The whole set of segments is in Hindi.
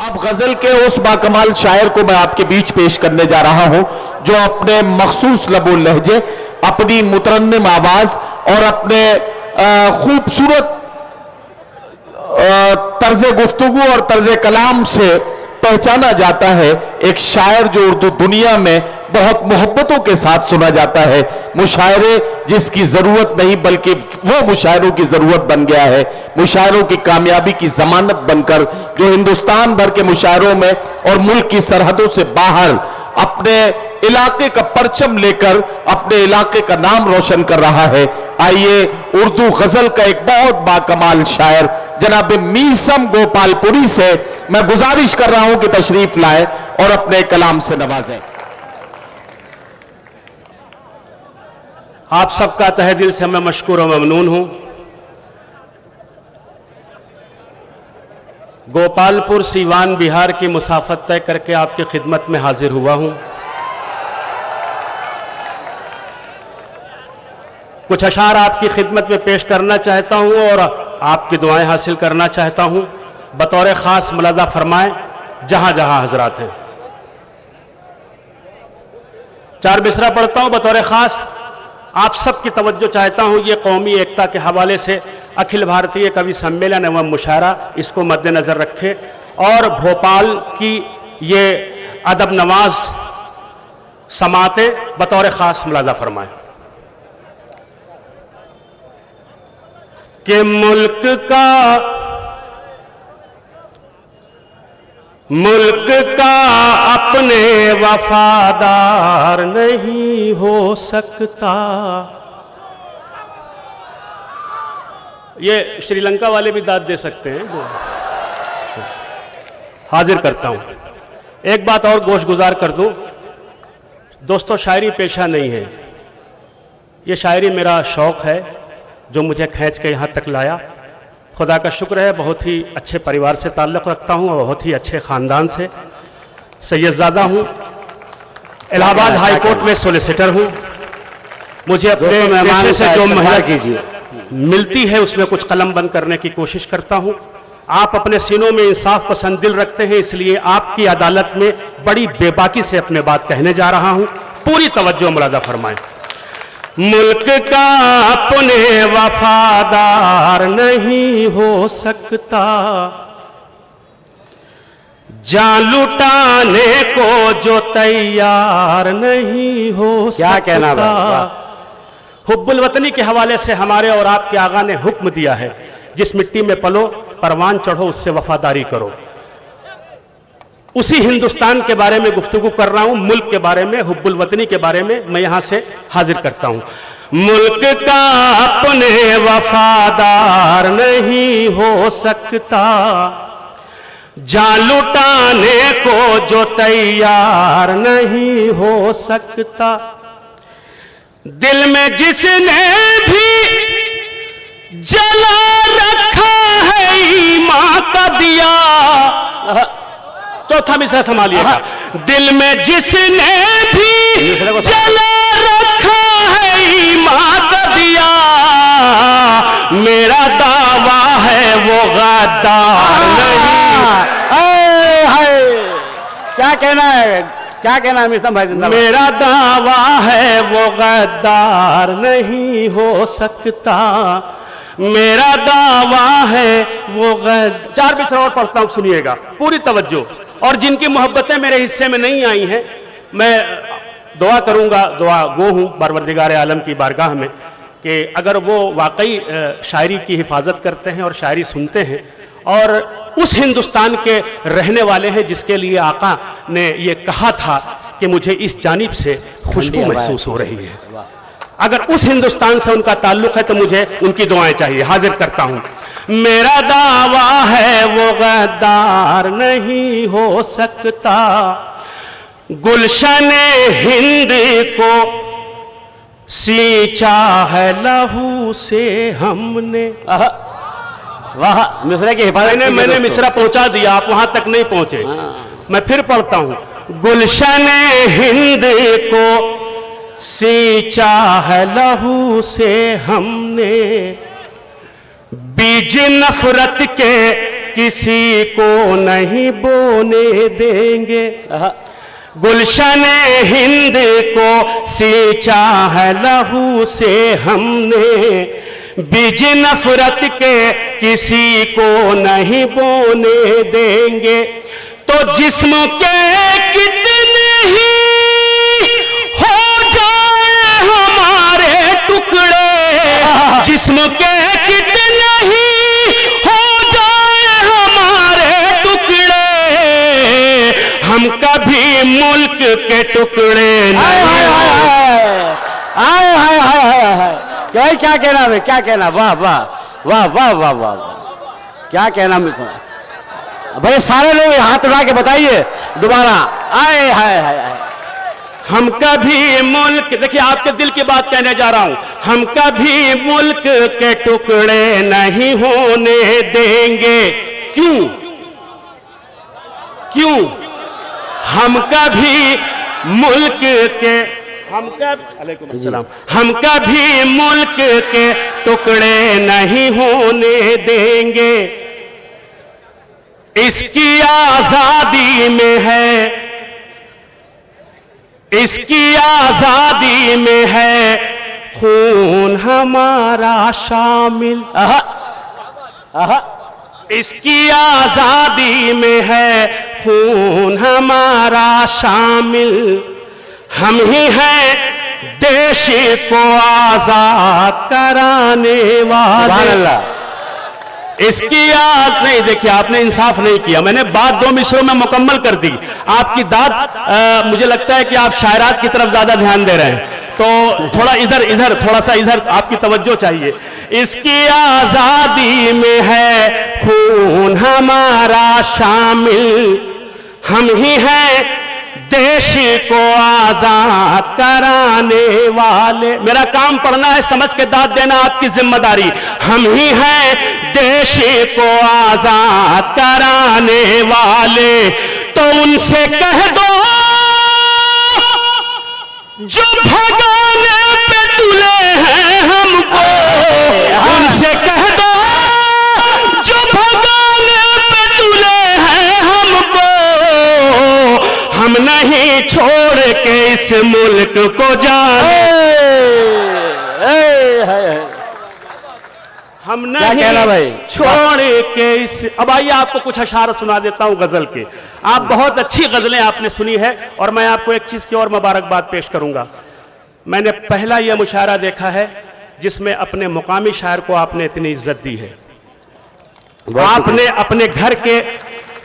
अब गजल के उस बाकमाल शायर को मैं आपके बीच पेश करने जा रहा हूं जो अपने मखसूस लबो लहजे, अपनी मुतरन्निम आवाज और अपने खूबसूरत तर्ज गुफ्तगू और तर्ज कलाम से पहचाना जाता है। एक शायर जो उर्दू दुनिया में बहुत मोहब्बतों के साथ सुना जाता है, मुशायरे जिसकी जरूरत नहीं बल्कि वो मुशायरों की जरूरत बन गया है, मुशायरों की कामयाबी की जमानत बनकर जो हिंदुस्तान भर के मुशायरों में और मुल्क की सरहदों से बाहर अपने इलाके का परचम लेकर अपने इलाके का नाम रोशन कर रहा है। आइए उर्दू गजल का एक बहुत बाकमाल शायर जनाब मीसम गोपालपुरी से मैं गुजारिश कर रहा हूं कि तशरीफ लाए और अपने कलाम से नवाजें। आप सबका तहे दिल से मैं मशकूर और ममनून हूं। गोपालपुर सीवान बिहार की मुसाफत तय करके आपकी खिदमत में हाजिर हुआ हूं। कुछ अशार आपकी खिदमत में पेश करना चाहता हूं और आपकी दुआएं हासिल करना चाहता हूं। बतौर खास मुलाजा फरमाएं जहां जहां हजरात हैं। चार मिसरा पढ़ता हूं बतौर खास, आप सबकी तवज्जो चाहता हूं। ये कौमी एकता के हवाले से अखिल भारतीय कवि सम्मेलन एवं मुशायरा, इसको मद्देनजर रखे और भोपाल की ये अदब नवाज समाते बतौर खास मुलाजा फरमाएं कि मुल्क का अपने वफादार नहीं हो सकता। ये श्रीलंका वाले भी दाद दे सकते हैं जो हाजिर करता हूं। एक बात और गोश गुजार कर दूं दोस्तों, शायरी पेशा नहीं है, ये शायरी मेरा शौक है जो मुझे खींच के यहां तक लाया। खुदा का शुक्र है बहुत ही अच्छे परिवार से ताल्लुक़ रखता हूं और बहुत ही अच्छे ख़ानदान से। सैयदजादा हूं, इलाहाबाद हाई कोर्ट में सोलिसिटर हूं। मुझे अपने मेहमान से जो मेहनत मिलती है उसमें कुछ कलम बंद करने की कोशिश करता हूं। आप अपने सीनों में इंसाफ पसंद दिल रखते हैं, इसलिए आपकी अदालत में बड़ी बेबाकी से अपने बात कहने जा रहा हूं। पूरी तवज्जो मुलाजा फरमाएं। मुल्क का अपने वफादार नहीं हो सकता, जान लुटाने को जो तैयार नहीं हो सकता। क्या कहना हुब्बुल वतनी के हवाले से हमारे और आपके आगा ने हुक्म दिया है, जिस मिट्टी में पलो परवान चढ़ो उससे वफादारी करो। उसी हिंदुस्तान के बारे में गुफ्तगू कर रहा हूं, मुल्क के बारे में, हुब्बुल वतनी के बारे में मैं यहां से हाजिर करता हूं। मुल्क का अपने वफादार नहीं हो सकता, जान लुटाने को जो तैयार नहीं हो सकता। दिल में जिसने भी जला रखा है ईमान का दिया। चौथा मिसरा संभालिएगा। दिल में जिसने भी जला रखा है ईमान का दिया, मेरा दावा है वो गद्दार नहीं। क्या कहना है, क्या कहना है मिस्टर भाई जिंदाबाद। मेरा दावा है वो गद्दार नहीं हो सकता, मेरा दावा है वो चार मिसरा और पढ़ता हूं, सुनिएगा पूरी तवज्जो। और जिनकी मोहब्बतें मेरे हिस्से में नहीं आई हैं, मैं दुआ करूंगा, दुआ गो हूं परवरदिगार आलम की बारगाह में कि अगर वो वाकई शायरी की हिफाजत करते हैं और शायरी सुनते हैं और उस हिंदुस्तान के रहने वाले हैं जिसके लिए आका ने ये कहा था कि मुझे इस जानिब से खुशबू महसूस हो रही है, अगर उस हिंदुस्तान से उनका ताल्लुक है तो मुझे उनकी दुआएं चाहिए। हाजिर करता हूं। मेरा दावा है वो गद्दार नहीं हो सकता, गुलशन हिंद को सींचा है लहू से हमने। वाह, मिसरा की हिफाजत मैंने मिसरा पहुंचा दिया, आप वहां तक नहीं पहुंचे। मैं फिर पढ़ता हूं। गुलशन हिंद को सींचा है लहू से हमने, बीज नफरत के किसी को नहीं बोने देंगे। गुलशन हिंद को सींचा है लहू से हमने, बीज नफरत के किसी को नहीं बोने देंगे। तो जिस्म के कितने ही हो जाए हमारे टुकड़े, जिस्म के कितने ही हो जाए हमारे टुकड़े, हम कभी मुल्क के टुकड़े नहीं। क्या कहना भाई, क्या कहना, वाह वाह वाह वाह वाह वाह, क्या कहना मिस्टर भाई। सारे लोग हाथ उठा के बताइए दोबारा। आए हाय हाय हाय। हम कभी मुल्क, देखिए आपके दिल की बात कहने जा रहा हूं, हम कभी मुल्क के टुकड़े नहीं होने देंगे। क्यों क्यों? हम कभी मुल्क के, अलैकुम अस्सलाम, हम कभी मुल्क के टुकड़े नहीं होने देंगे। इसकी आजादी में है, इसकी आजादी में है खून हमारा शामिल। इसकी आजादी में है खून हमारा शामिल। हम ही हैं देश को आजाद कराने वाले। इसकी याद नहीं, देखिए आपने इंसाफ नहीं किया, मैंने बात 2 मिसरों में मुकम्मल कर दी। आपकी दाद मुझे लगता है कि आप शायरात की तरफ ज्यादा ध्यान दे रहे हैं, तो थोड़ा इधर थोड़ा सा इधर आपकी तवज्जो चाहिए। इसकी आजादी में है खून हमारा शामिल। हम ही हैं देश को आजाद कराने वाले। मेरा काम पढ़ना है, समझ के दाद देना आपकी जिम्मेदारी। हम ही हैं देश को आजाद कराने वाले। तो उनसे कह दो जो भगाने पे तुले हैं हमको, उनसे कह दो जो भगाने पे तुले हैं हमको, हम नहीं छोड़ के इस मुल्क को जाने। हम नहीं भाई छोड़ के इस, अब आइए आपको कुछ अशार सुना देता हूं गजल के। आप बहुत अच्छी गजलें आपने सुनी है, और मैं आपको एक चीज की और मुबारकबाद पेश करूंगा। मैंने पहला यह मुशायरा देखा है जिसमें अपने मुकामी शायर को आपने इतनी इज्जत दी है। आपने अपने घर के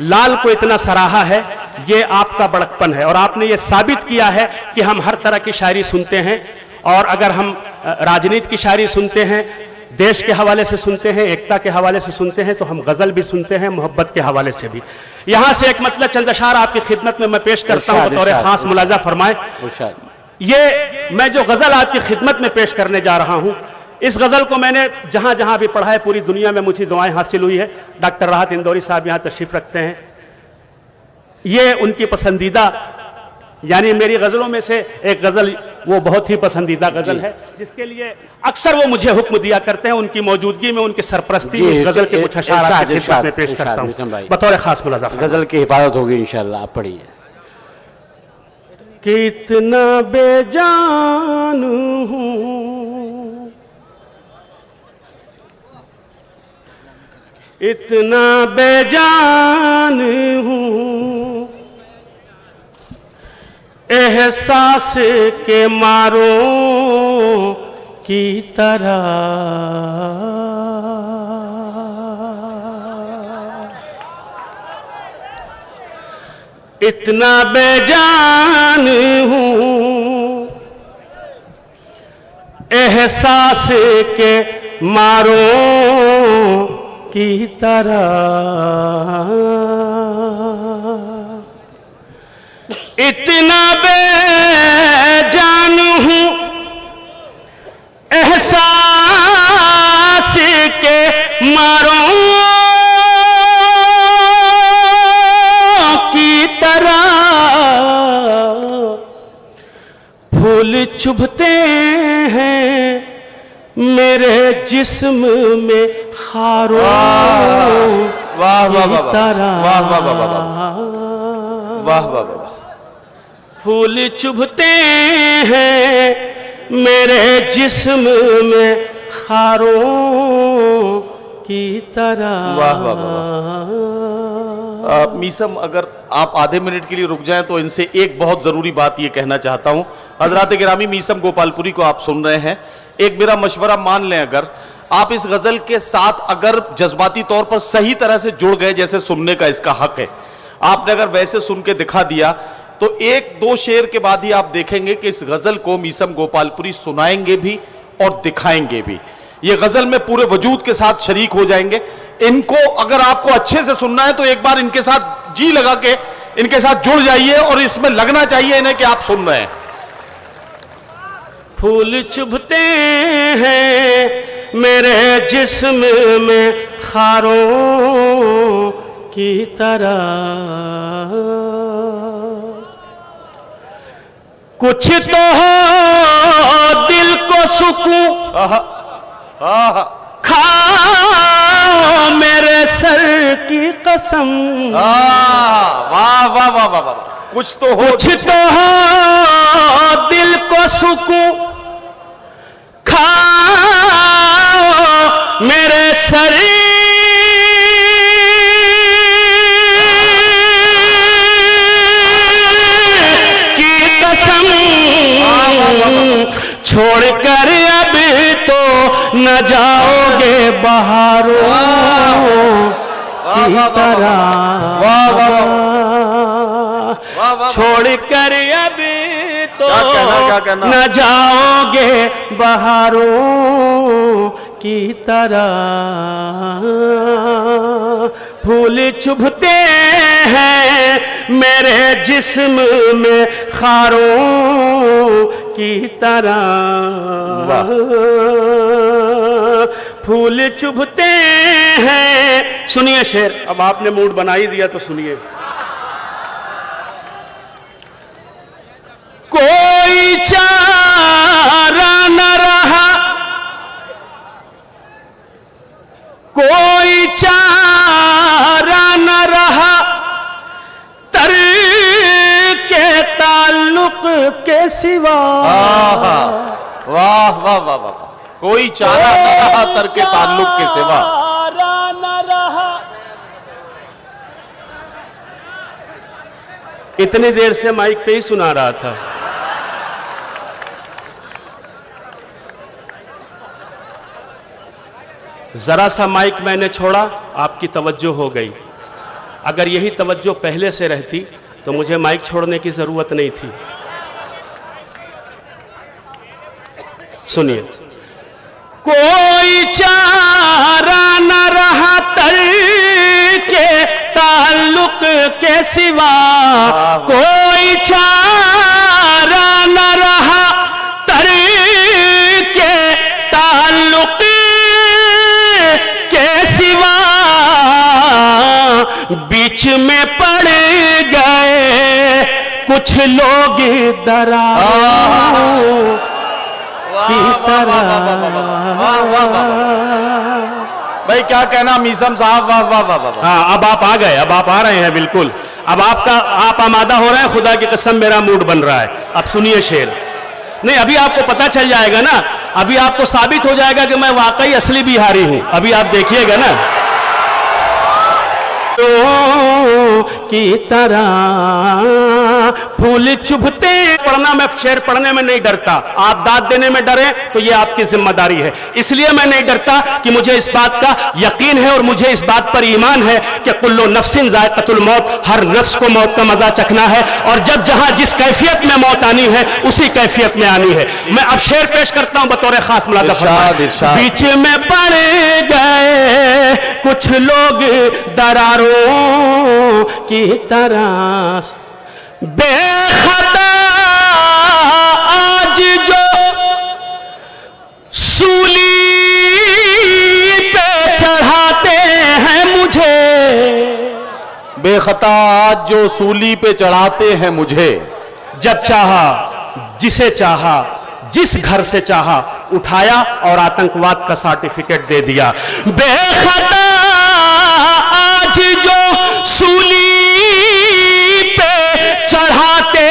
लाल को इतना सराहा है, ये आपका बड़कपन है। और आपने ये साबित किया है कि हम हर तरह की शायरी सुनते हैं, और अगर हम राजनीति की शायरी सुनते हैं, देश के हवाले से सुनते हैं, एकता के हवाले से सुनते हैं, तो हम गजल भी सुनते हैं मोहब्बत के हवाले से भी। यहां से एक मतलब चंद अशार आपकी खिदमत में मैं पेश करता हूं, बतौर खास मुलाजा फरमाए। ये मैं जो गजल आपकी खिदमत में पेश करने जा रहा हूं, इस गजल को मैंने जहां जहां भी पढ़ा है पूरी दुनिया में मुझे दुआएं हासिल हुई है। डॉक्टर राहत इंदौरी साहब यहां तशरीफ रखते हैं, ये उनकी पसंदीदा, यानी मेरी गजलों में से एक गजल वो बहुत ही पसंदीदा गजल है, जिसके लिए अक्सर वो मुझे हुक्म दिया करते हैं। उनकी मौजूदगी में, उनकी सरपरस्ती में इस गजल के कुछ अशार आपकी खिदमत में पेश करता हूं बतौर खास मुलाजा। गजल की हिफाजत होगी इंशाअल्लाह, आप पढ़िए। कितना बेजान हूं, इतना बेजान हूं, एहसास के मारों की तरह, इतना बेजान हूं, एहसास के मारों की तरह, इतना बेजान हूं, एहसास के मारों की तरह, फूल चुभते हैं मेरे जिस्म में खारों वाह वाह की वाह तरह वाह वाह वाह वाह वाह वाह वाह वाह। फूल चुभते हैं मेरे जिस्म में खारों की तरह। वाह वाह वाह। मीसम, अगर आप आधे मिनट के लिए रुक जाएं तो इनसे एक बहुत जरूरी बात ये कहना चाहता हूं। हजरात गिरामी, मीसम गोपालपुरी को आप सुन रहे हैं। एक मेरा मशवरा मान लें, अगर आप इस गजल के साथ अगर जज्बाती तौर पर सही तरह से जुड़ गए, जैसे सुनने का इसका हक है, आपने अगर वैसे सुन के दिखा दिया तो एक दो शेर के बाद ही आप देखेंगे कि इस गजल को मीसम गोपालपुरी सुनाएंगे भी और दिखाएंगे भी। ये गजल में पूरे वजूद के साथ शरीक हो जाएंगे। इनको अगर आपको अच्छे से सुनना है तो एक बार इनके साथ जी लगा के इनके साथ जुड़ जाइए और इसमें लगना चाहिए इन्हें कि आप सुन रहे हैं। फूल चुभते हैं मेरे जिस्म में खारों की तरह, कुछ तो हो दिल को सुकून खाओ मेरे सर की कसम। वाह वाह वाह वाह वाह। कुछ तो हो, कुछ तो हो दिल को सुकून खाओ मेरे सर की कसम। छोड़कर अभी तो न जाओगे बहारों की तरह। छोड़कर अभी तो क्या कहना? न जाओगे बहारों की तरह। फूल चुभते हैं मेरे जिस्म में खारों की तरह। फूल चुभते हैं। सुनिए शेर, अब आपने मूड बना ही दिया तो सुनिए। कोई चारा न रहा, कोई चारा न रहा तर के ताल्लुक के सिवा। वाह वाह वाह वाह। कोई चारा न रहा तर के ताल्लुक के सिवा। न रहा। इतनी देर से माइक पे ही सुना रहा था। जरा सा माइक मैंने छोड़ा, आपकी तवज्जो हो गई। अगर यही तवज्जो पहले से रहती तो मुझे माइक छोड़ने की जरूरत नहीं थी। सुनिए। कोई चारा न रहा तर के ताल्लुक के सिवा। कोई चारा न रहा तर के ताल्लुक के सिवा। बीच में पड़ गए कुछ लोग दरारों की तरह। भाई क्या कहना मीसम साहब, वाह वाह वाह वाह। हाँ, अब आप आ गए, अब आप आ रहे हैं बिल्कुल। अब आप आमादा हो रहे हैं। खुदा की कसम मेरा मूड बन रहा है। अब सुनिए शेर। नहीं, अभी आपको पता चल जाएगा ना, अभी आपको साबित हो जाएगा कि मैं वाकई असली बिहारी हूं। अभी आप देखिएगा ना। की तरह फूल चुभते। पढ़ना, मैं शेर पढ़ने में नहीं डरता। आप दाद देने में डरे तो ये आपकी जिम्मेदारी है। इसलिए मैं नहीं डरता कि मुझे इस बात का यकीन है और मुझे इस बात पर ईमान है कि कुल्लु नफ्सिन ज़ायक़तुल मौत, हर नफ्स को मौत का मजा चखना है। और जब जहां जिस कैफियत में मौत आनी है उसी कैफियत में आनी है। मैं अब शेर पेश करता हूं बतौर खास मुलादा फरमाइए। बीच में पड़ गए कुछ लोग दरारों की तरह। बेखता आज जो सूली पे चढ़ाते हैं मुझे। बेखता आज जो सूली पे चढ़ाते हैं मुझे। जब चाहा जिसे चाहा जिस घर से चाहा उठाया और आतंकवाद का सर्टिफिकेट दे दिया। बेखता आज जो सूली पे चढ़ाते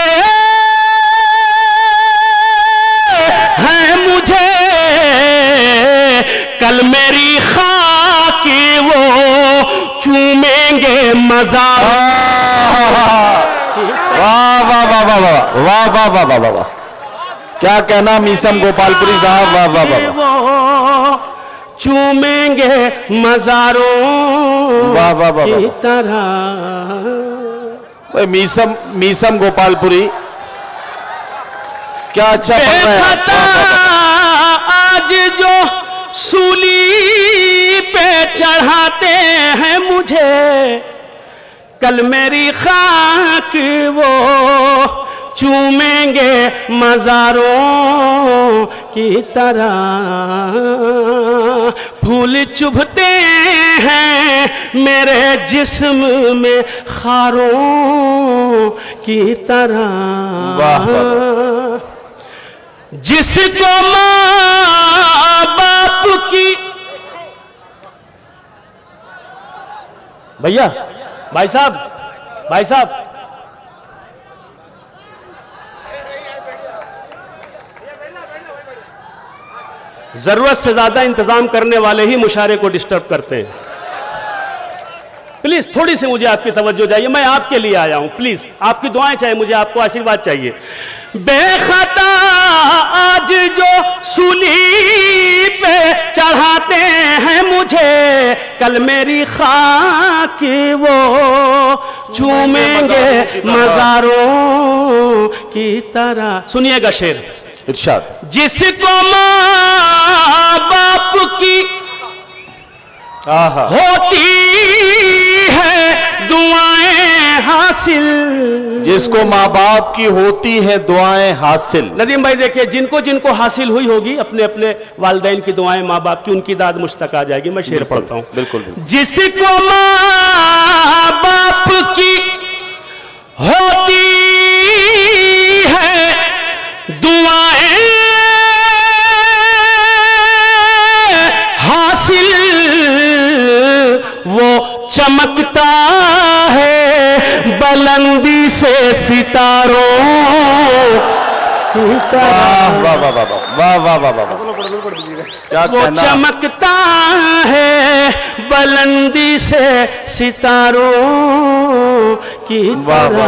हैं मुझे, कल मेरी खाक वो चूमेंगे मजार। वाह वाह वाह वाह वाह वाह वाह वाह वाह वाह, क्या कहना मीसम गोपालपुरी साहब, वाह वाह वाह, वो चूमेंगे मजारों वाह वाह वाह की वाह। तरह। भाई मीसम गोपालपुरी क्या अच्छा पढ़ रहे हैं। बेखता आज जो सूली पे चढ़ाते हैं मुझे, कल मेरी खाक वो चूमेंगे मजारों की तरह। फूल चुभते हैं मेरे जिस्म में खारों की तरह। वाह, वाह, जिसको माँ बाप की, भैया भाई साहब जरूरत से ज्यादा इंतजाम करने वाले ही मुशायरे को डिस्टर्ब करते हैं। प्लीज थोड़ी सी मुझे आपकी तवज्जो चाहिए, मैं आपके लिए आया हूं, प्लीज आपकी दुआएं चाहिए, मुझे आपको आशीर्वाद चाहिए। बेखता आज जो सूली पे चढ़ाते हैं मुझे, कल मेरी खाक वो चूमेंगे मजारों की तरह। सुनिएगा शेर, इरशाद। जिसको माँ बाप की आहा, होती है दुआएं हासिल, जिसको माँ बाप की होती है दुआएं हासिल। नदीम भाई देखिए, जिनको जिनको हासिल हुई होगी अपने अपने वालिदैन की दुआएं, माँ बाप की, उनकी दाद मुझ तक आ जाएगी। मैं शेर पढ़ता हूं। बिल्कुल। जिसको माँ बाप की होती है दुआएं हासिल, वो चमकता है बुलंदी से सितारों की तरह। वाह वाह वाह वाह वाह वाह वाह वाह, क्या वो कहना। चमकता है बुलंदी से सितारों की वाह, वाह, तरह।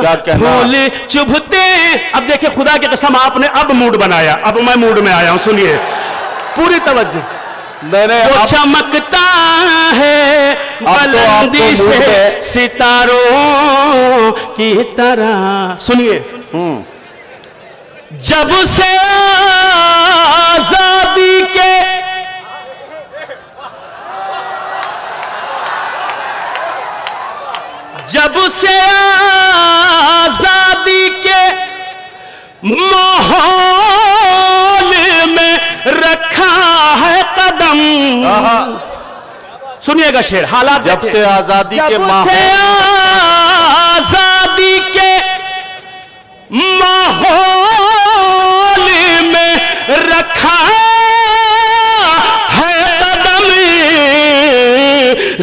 क्या कहना। फूल चुभते, अब देखिए खुदा की कसम आपने अब मूड बनाया, अब मैं मूड में आया हूं, सुनिए पूरी तवज्जो। नहीं, वो अब- चमकता है बुलंदी मूड से है। सितारों की तरह। सुनिए, जब से आजादी के आजादी के माहौल में रखा है कदम। सुनिएगा शेर, हालात जब देखिए। से आजादी के जब माहौल से आजादी के माहौल में रखा है कदम,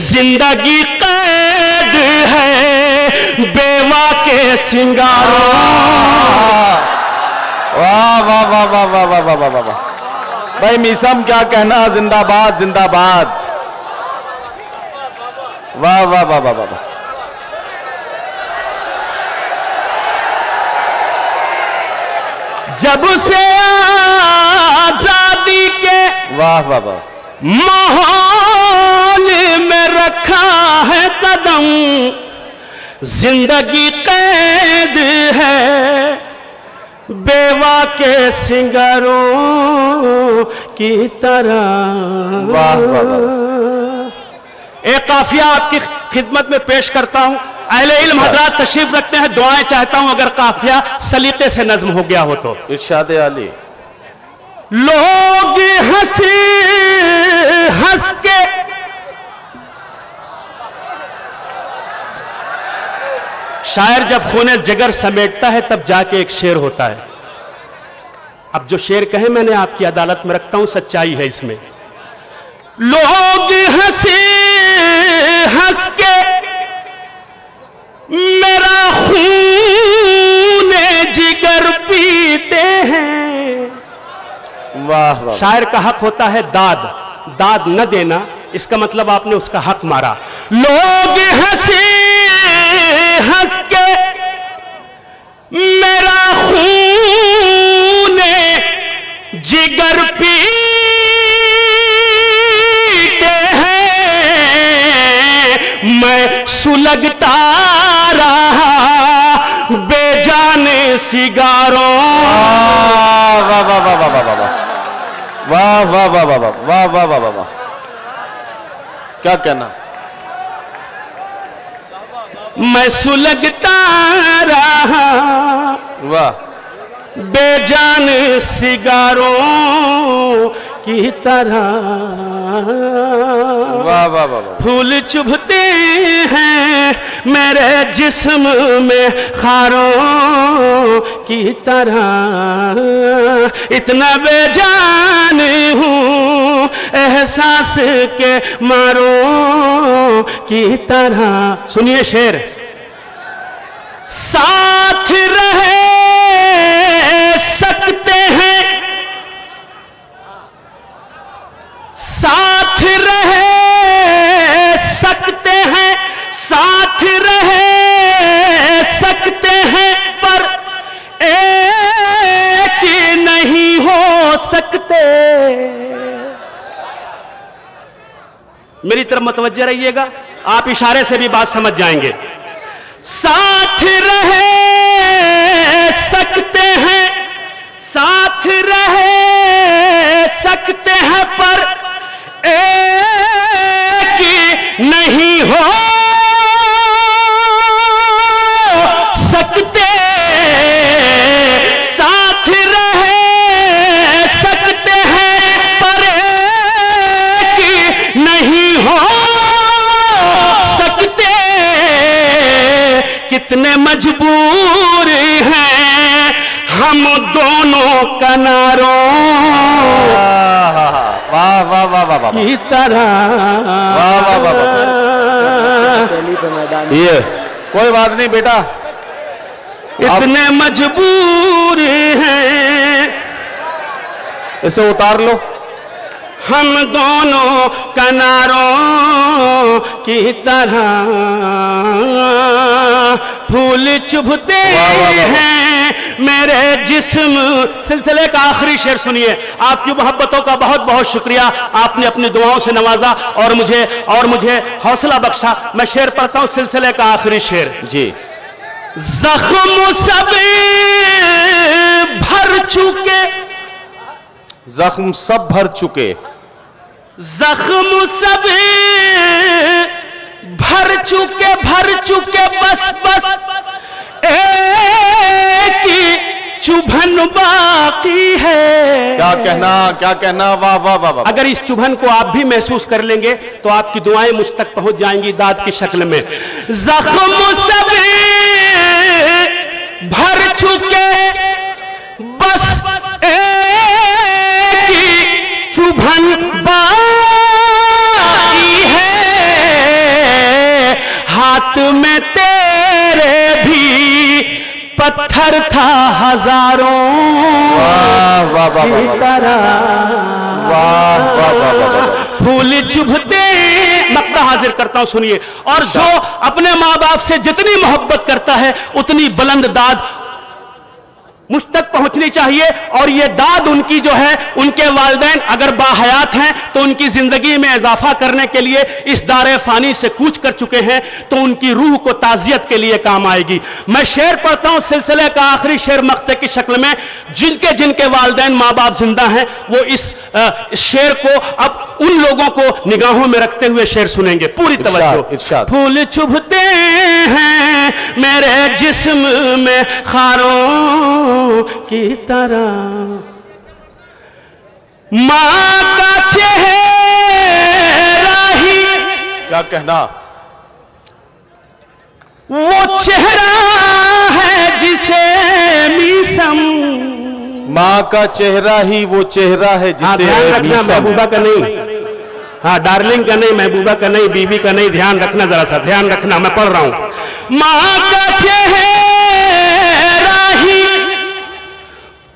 जिंदगी कैद है बेवा के सिंगारों। वाह वाह वाह वाह वाह वाह वाह वाह वाह। भाई मीसम क्या कहना, जिंदाबाद जिंदाबाद। वाह वाह वाह वाह वाह। जब से आजादी के वाह वाह वाह। माहौल में रखा है कदम, जिंदगी कैद है बेवा के सिंगारों की तरह। वाह वाह वाह। एक काफिया आपकी खिदमत में पेश करता हूं। अहले इल्म हजरात तशरीफ रखते हैं, दुआएं चाहता हूं अगर काफिया सलीके से नज्म हो गया हो तो। इरशाद आली। लोग हंस हंस के शायर जब खूने जिगर समेटता है तब जाके एक शेर होता है। अब जो शेर कहे मैंने आपकी अदालत में रखता हूं, सच्चाई है इसमें। लोग हंसे हंस के मेरा खून जिगर पीते हैं। वाह वाह। शायर का हक होता है दाद, दाद न देना, इसका मतलब आपने उसका हक मारा। लोग हंसे हंस के मेरा खून जिगर पीते हैं, मैं सुलगता रहा बेजान सिगारों। वाह वाह वाह वाह वाह वाह वाह वाह वाह वाह वाह वाह वाह वाह वाह। क्या कहना। मैं सुलगता रहा वाह। बेजान सिगारों की तरह। वाह वाह वाह वाह। फूल चुभते हैं मेरे जिस्म में खारों की तरह। इतना बेजान हूँ एहसास के मारों की तरह। सुनिए शेर। साथ रह सकते हैं, साथ रह सकते हैं, साथ रह सकते हैं, पर एक नहीं हो सकते। मेरी तरफ मुतवज्जह रहिएगा, आप इशारे से भी बात समझ जाएंगे। साथ रह सकते हैं, साथ रह सकते हैं, पर एक नहीं हो सकते। साथ रह सकते हैं, पर एक नहीं हो सकते। कितने मजबूर हैं हम दोनों किनारों वाह वाह वाह वाह वाह की तरह। वाह वाह वाह वाह। ये कोई बात नहीं बेटा, इतने मजबूर हैं इसे उतार लो। हम दोनों किनारों की तरह। फूल चुभते हैं मेरे जिस्म। सिलसिले का आखिरी शेर सुनिए। आपकी मोहब्बतों का बहुत बहुत शुक्रिया, आपने अपनी दुआओं से नवाजा और मुझे हौसला बख्शा। मैं शेर पढ़ता हूं, सिलसिले का आखिरी शेर जी। जख्म सब भर चुके, जख्म सब भर चुके, जख्म सब भर चुके, बस बस एक चुभन बाकी है। क्या कहना। वाह वाह वाह वाह। अगर इस चुभन को आप भी महसूस कर लेंगे तो आपकी दुआएं मुझ तक पहुंच जाएंगी दाद की शक्ल में। जख्म सब भर चुके, बस एक चुभन बाकी है। हाथ में तेरे भी पत्थर था हजारों की तरह। फूल चुभते। मक्ता हाजिर करता हूं, सुनिए। और जो अपने माँ बाप से जितनी मोहब्बत करता है उतनी बुलंद दाद मुझ तक पहुंचनी चाहिए। और ये दाद उनकी जो है, उनके वालिदैन अगर बाहयात हैं तो उनकी जिंदगी में इजाफा करने के लिए इस दारे फानी से कूच कर चुके हैं, तो उनकी रूह को ताजियत के लिए काम आएगी। मैं शेर पढ़ता हूं, सिलसिले का आखिरी शेर मक्ते की शक्ल में। जिनके वालिदैन माँ बाप जिंदा हैं वो इस शेर को अब उन लोगों को निगाहों में रखते हुए शेर सुनेंगे। पूरी तवज्जो। फूल चुभते हैं मेरे जिस्म में खारों की तरह। मां का चेहरा ही, क्या कहना, वो चेहरा है जिसे मीसम। मां माँ का चेहरा ही वो चेहरा है हाँ, जिसे ध्यान रखना, मीसम। महबूबा का नहीं, हाँ डार्लिंग का नहीं, महबूबा का नहीं, बीवी का नहीं, ध्यान रखना, जरा सा ध्यान रखना, मैं पढ़ रहा हूं। माँ का चेहरा ही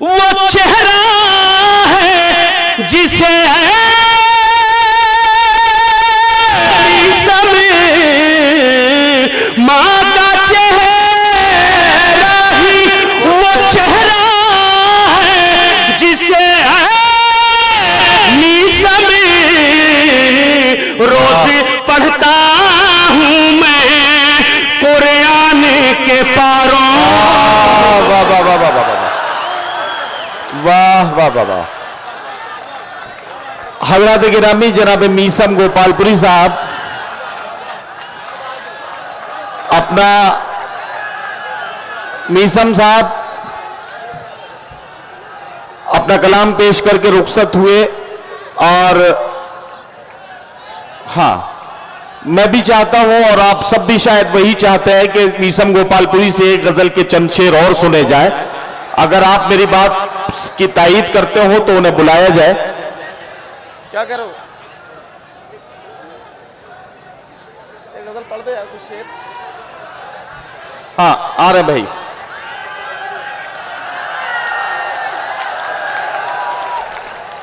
वो चेहरा है जिसे माँ का चेहरा ही वो चेहरा है जिसे मीसम रोज पढ़ता हूँ मैं कुरान के पारों। वाह वाह वाह वाह वाह वाह वाह वाह वाह। हजरत गिरामी जनाब मीसम गोपालपुरी साहब अपना, मीसम साहब अपना कलाम पेश करके रुखसत हुए। और हां, मैं भी चाहता हूं और आप सब भी शायद वही चाहते हैं कि मीसम गोपालपुरी से एक गजल के चंद शेर और सुने जाए। अगर आप मेरी बात की तायीद करते हो तो उन्हें बुलाया जाए। क्या करो, एक गजल पढ़ दो यार, कुछ शेर। हाँ, आ रहे भाई।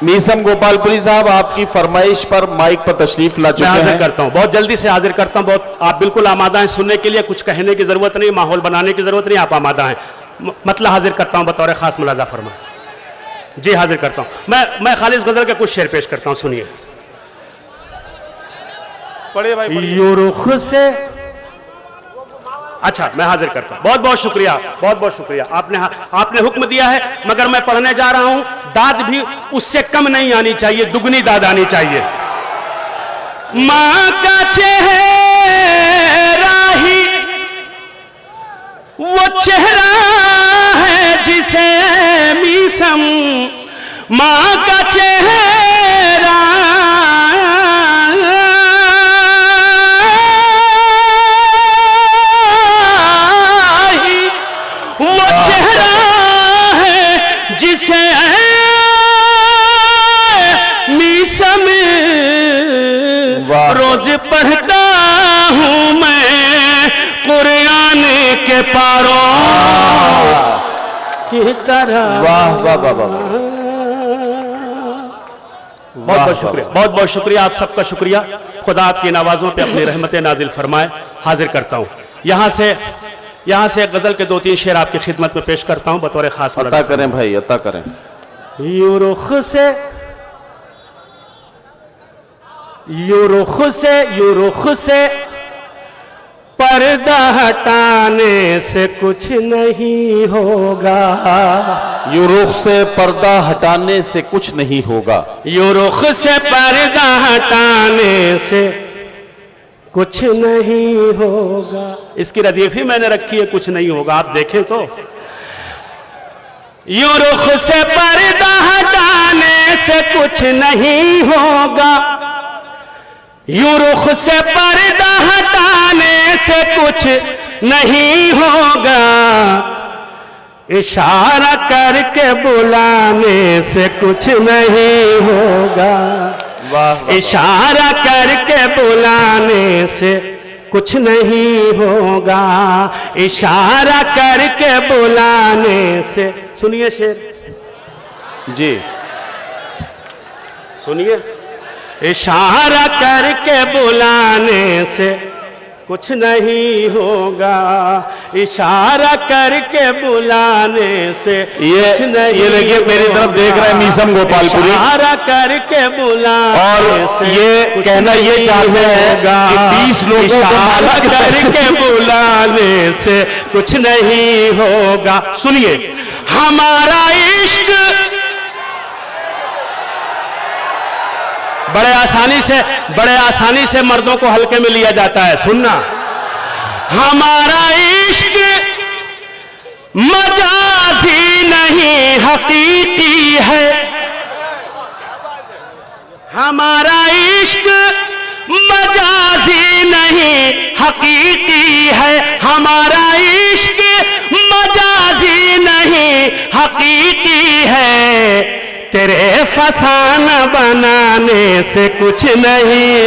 मीसम गोपालपुरी साहब आपकी फरमाइश पर माइक पर तशरीफ ला चुके मैं हाजिर हैं। करता हूं, बहुत जल्दी से हाजिर करता हूं। बहुत आप बिल्कुल आमादा हैं सुनने के लिए, कुछ कहने की जरूरत नहीं, माहौल बनाने की जरूरत नहीं, आप आमादा हैं। मतलब हाजिर करता हूं बतौर खास मुलाजा फरमा। जी हाजिर करता हूं। मैं खालिस गजल के कुछ शेर पेश करता हूं, सुनिए। पढ़िए भाई, पढ़िए। यो रुख से, अच्छा मैं हाजिर करता हूं। बहुत बहुत शुक्रिया, बहुत बहुत शुक्रिया। आपने हुक्म दिया है, मगर मैं पढ़ने जा रहा हूं। दाद भी उससे कम नहीं आनी चाहिए, दुगनी दाद आनी चाहिए। मां का चेहरा ही वो चेहरा है जिसे मीसम, मां का चेहरा ही वो चेहरा है जिसे मीसम रोज पढ़ता हूं मैं कुरान के पारों की तरह। वाह वाह वाह वाह। बहुत बहुत शुक्रिया, बहुत बहुत शुक्रिया, आप सबका शुक्रिया। खुदा आपकी नवाजों पे अपनी रहमत नाजिल फरमाए। हाजिर करता हूं यहां से एक गजल के 2-3 शेर आपकी खिदमत में पेश करता हूं बतौर खास। अता करें भाई, अता करें। यू रुख से पर्दा हटाने से कुछ नहीं होगा। यू रुख से पर्दा हटाने से कुछ नहीं होगा। यू रुख से पर्दा हटाने से कुछ नहीं होगा। इसकी रदीफ ही मैंने रखी है, कुछ नहीं होगा, आप देखें तो। यू रुख से पर्दा हटाने से कुछ नहीं होगा। यू रुख से पर्दा हटाने से कुछ नहीं होगा। इशारा करके बुलाने से कुछ नहीं होगा। वाह। इशारा करके बुलाने से कुछ नहीं होगा। इशारा करके बुलाने से, सुनिए शेर जी, सुनिए। इशारा करके बुलाने से कुछ नहीं होगा। इशारा करके बुलाने से कुछ नहीं। ये देखिए मेरी तरफ देख रहे हैं मीसम गोपालपुरी, इशारा करके बुलाने और से ये कहना ये चाहते हैं कि 20 लोगों को माला करके बुलाने से कुछ नहीं होगा। सुनिए, हमारा इश्क बड़े आसानी से मर्दों को हल्के में लिया जाता है। सुनना, हमारा इश्क मजाजी नहीं हकीकी है। हमारा इश्क मजाजी नहीं हकीकी है। हमारा इश्क मजाजी नहीं हकीकी है। तेरे फसाना बनाने से कुछ नहीं,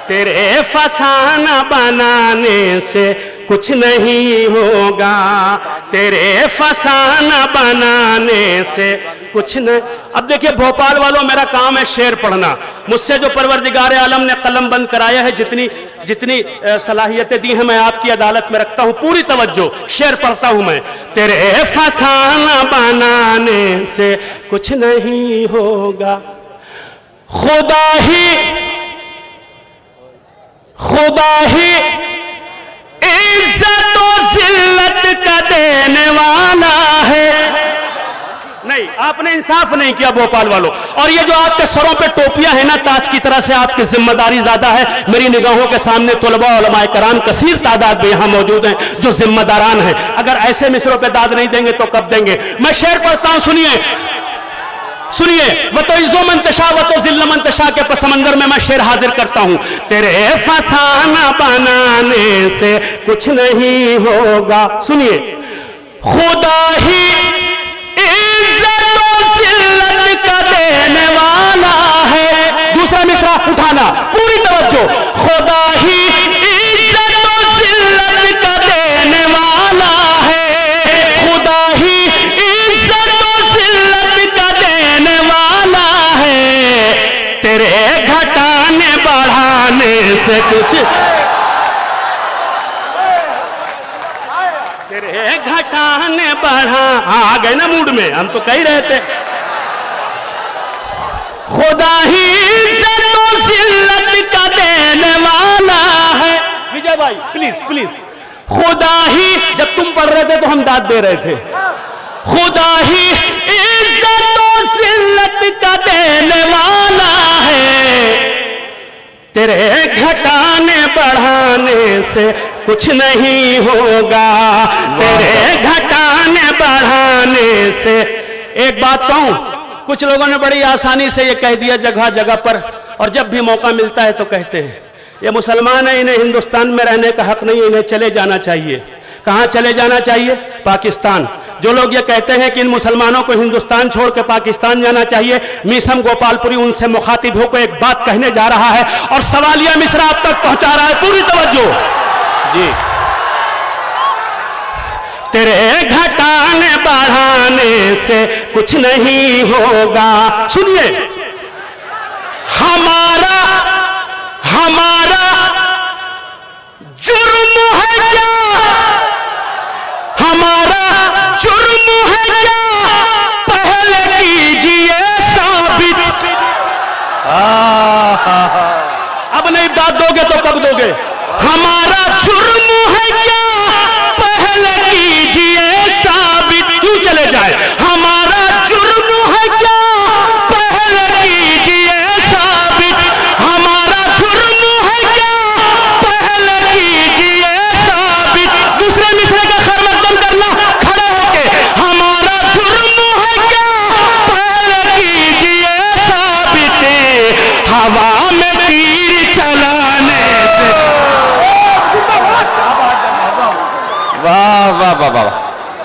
तेरे फसाना बनाने से कुछ नहीं होगा, तेरे फसाना बनाने से कुछ नहीं। अब देखिए भोपाल वालों, मेरा काम है शेर पढ़ना। मुझसे जो परवरदिगार आलम ने कलम बंद कराया है, जितनी जितनी सलाहियतें दी हैं, मैं आपकी अदालत में रखता हूं पूरी तवज्जो, शेर पढ़ता हूं मैं। तेरे फसाना बनाने से कुछ नहीं होगा, खुदा ही इज्जत और जिल्लत का देने वाला है। नहीं, आपने इंसाफ नहीं किया भोपाल वालों। और ये जो आपके सरों पे टोपियां हैं ना, ताज की तरह से आपकी जिम्मेदारी ज्यादा है। मेरी निगाहों के सामने तुलबा उलमाए कराम कसीर तादाद में यहां मौजूद हैं जो जिम्मेदारान हैं। अगर ऐसे मिसरों पे दाद नहीं देंगे तो कब देंगे? मैं शेर पढ़ता हूं, सुनिए सुनिए। वो तो इज्जो मंतशा वो तो जिल्ल मंतशा के पसमंदर में मैं शेर हाजिर करता हूं। तेरे फसाना बनाने से कुछ नहीं होगा, सुनिए। खुदा ही इज्जत और जिल्लत का देने वाला है। दूसरा मिसरा उठाना, पूरी तवज्जो। खुदा ही इज्जत और जिल्लत का देने वाला है, खुदा ही इज्जत और जिल्लत का देने वाला है। तेरे घटाने बढ़ाने से कुछ, तेरे घटाने बढ़ा, आ गए ना मूड में, हम तो कह रहे थे। खुदा ही इज्जत और जिल्लत का देने वाला है। विजय भाई प्लीज प्लीज। खुदा ही, जब तुम पढ़ रहे थे तो हम दाद दे रहे थे। खुदा ही इज्जत और जिल्लत का देने वाला है, तेरे घटाने बढ़ाने से कुछ नहीं होगा, तेरे घटाने बढ़ाने से। एक बात कहूं, कुछ लोगों ने बड़ी आसानी से ये कह दिया जगह जगह पर, और जब भी मौका मिलता है तो कहते हैं ये मुसलमान है, इन्हें हिंदुस्तान में रहने का हक नहीं, इन्हें चले जाना चाहिए। कहां चले जाना चाहिए? पाकिस्तान। जो लोग ये कहते हैं कि इन मुसलमानों को हिंदुस्तान छोड़ के पाकिस्तान जाना चाहिए, मीसम गोपालपुरी उनसे मुखातिब होकर एक बात कहने जा रहा है और सवालिया मिश्रा आप तक पहुंचा रहा है। पूरी तवज्जो जी। तेरे घटाने बढ़ाने से कुछ नहीं होगा, सुनिए। हमारा जुर्म है क्या, हमारा जुर्म है क्या, पहले कीजिए साबित। अब नहीं दाद दोगे तो कब दोगे? हमारा जुर्म है क्या, पहले कीजिए साबित। क्यों चले जाए? हमारा जुर्म है क्या, पहले कीजिए साबित। हमारा जुर्म है क्या, पहले कीजिए साबित। दूसरे मिसरे का खैर मकदम करना खड़े होके, हमारा जुर्म है क्या, पहले कीजिए साबित। हवा में तीर चलाने से, वाह वाह वाह वाह।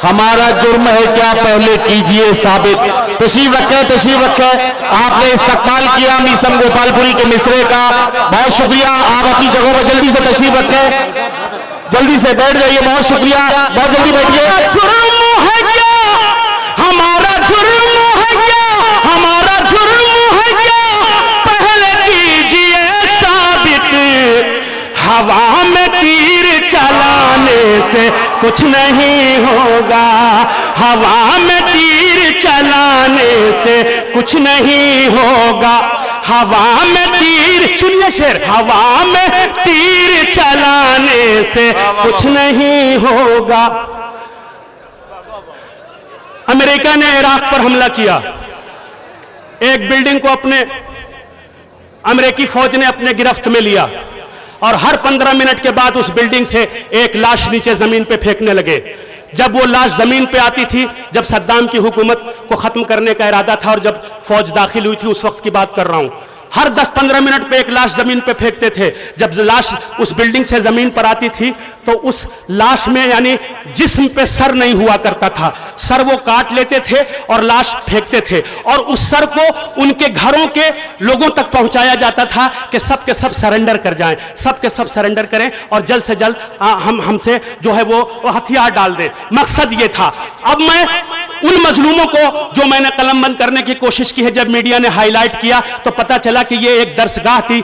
हमारा जुर्म है क्या, पहले कीजिए साबित। तशरीफ रखें, तशरीफ रखें। आपने इस्तकबाल किया मीसम गोपालपुरी के मिसरे का, बहुत शुक्रिया। आप अपनी जगहों पर जल्दी से तशरीफ रखें, जल्दी से बैठ जाइए। बहुत शुक्रिया, बहुत जल्दी बैठिए। जुर्म है क्या, हमारा जुर्म है क्या, हमारा जुर्म है क्या, पहले कीजिए साबित। हवा में तीर चलाने से कुछ नहीं होगा, हवा में तीर चलाने से कुछ नहीं होगा। हवा में तीर, सुनिए शेर। हवा में तीर चलाने से कुछ नहीं होगा। अमेरिका ने इराक पर हमला किया, एक बिल्डिंग को अपने अमेरिकी फौज ने अपने गिरफ्त में लिया और हर 15 मिनट के बाद उस बिल्डिंग से एक लाश नीचे जमीन पे फेंकने लगे। जब वो लाश जमीन पे आती थी, जब सद्दाम की हुकूमत को खत्म करने का इरादा था और जब फौज दाखिल हुई थी, उस वक्त की बात कर रहा हूं, हर 10-15 मिनट पे एक लाश जमीन पे फेंकते थे। जब लाश उस बिल्डिंग से जमीन पर आती थी तो उस लाश में यानी जिस्म पे सर नहीं हुआ करता था, सर वो काट लेते थे और लाश फेंकते थे, और उस सर को उनके घरों के लोगों तक पहुंचाया जाता था कि सब के सब सरेंडर कर जाएं, सब के सब सरेंडर करें और जल्द से जल्द हमसे जो है वो हथियार डाल दें। मकसद ये था। अब मैं उन मजलूमों को जो मैंने कलमबंद करने की कोशिश की है, जब मीडिया ने हाईलाइट किया तो पता चला कि ये एक दरसगाह थी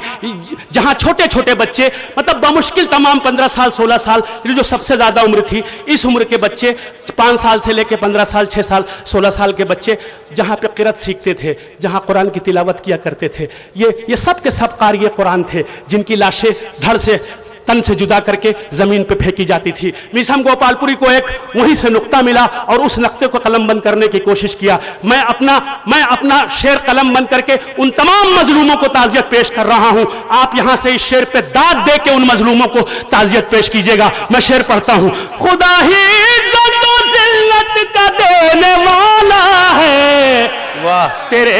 जहां छोटे छोटे बच्चे, मतलब बमुश्किल तमाम 15 साल 16 साल, जो सबसे ज्यादा उम्र थी, इस उम्र के बच्चे 5 साल से लेकर 15 साल 6 साल 16 साल के बच्चे जहां पे क़िरात सीखते थे, जहां कुरान की तिलावत किया करते थे। ये सब के सब कारी कुरान थे जिनकी लाशें धड़ से तन से जुदा करके जमीन पे फेंकी जाती थी। मीसम गोपालपुरी को एक वहीं से नुक्ता मिला और उस नुक्ते को कलम बंद करने की कोशिश किया। मैं अपना शेर कलम बंद करके उन तमाम मजलूमों को ताज़ियत पेश कर रहा हूं। आप यहां से इस शेर पे दाद दे के उन मजलूमों को ताज़ियत पेश कीजिएगा। मैं शेर पढ़ता हूं। खुदा ही इज्जत और जिल्लत का देने वाला है, वाह, तेरे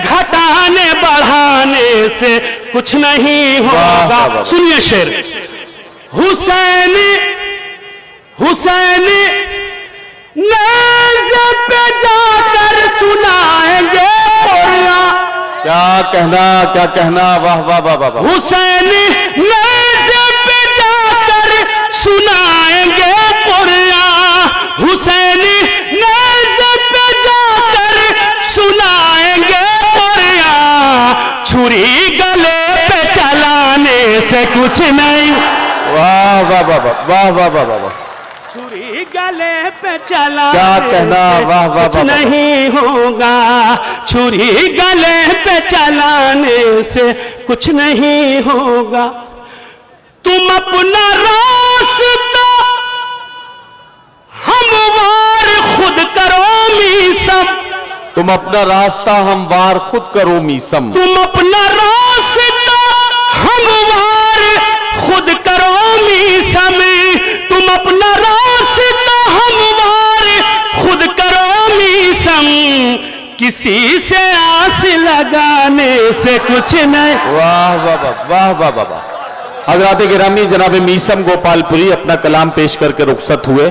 घटाने बढ़ाने से कुछ नहीं होगा। सुनिए शेर। हुसैनी हुसैनी नेज़े पे जाकर सुनाएंगे कुरान। क्या कहना, वाह वाह वाह वाह। हुसैनी नेज़े पे जाकर सुनाएंगे कुरान। हुसैनी नेज़े पे जाकर सुनाएंगे कुरान। छुरी गले पे चलाने से कुछ नहीं। वाह वाह वाह वाह वाह वाह वाह। छुरी गले पे चलाने क्या कहना, वाह वाह कुछ नहीं होगा। छुरी गले पे चलाने से कुछ नहीं होगा। तुम अपना रास्ता हमवार खुद करो मीसम। तुम अपना रास्ता हमवार खुद करो मीसम। तुम अपना रास्ता हमवार खुद करो मीसम। तुम अपना रास्ता हमवार खुद करो मीसम। किसी से आस लगाने से कुछ नहीं। वाह वाह वाह वाह वाह वाह वाह। हजरात गिरामी, जनाब मीसम गोपालपुरी अपना कलाम पेश करके रुखसत हुए।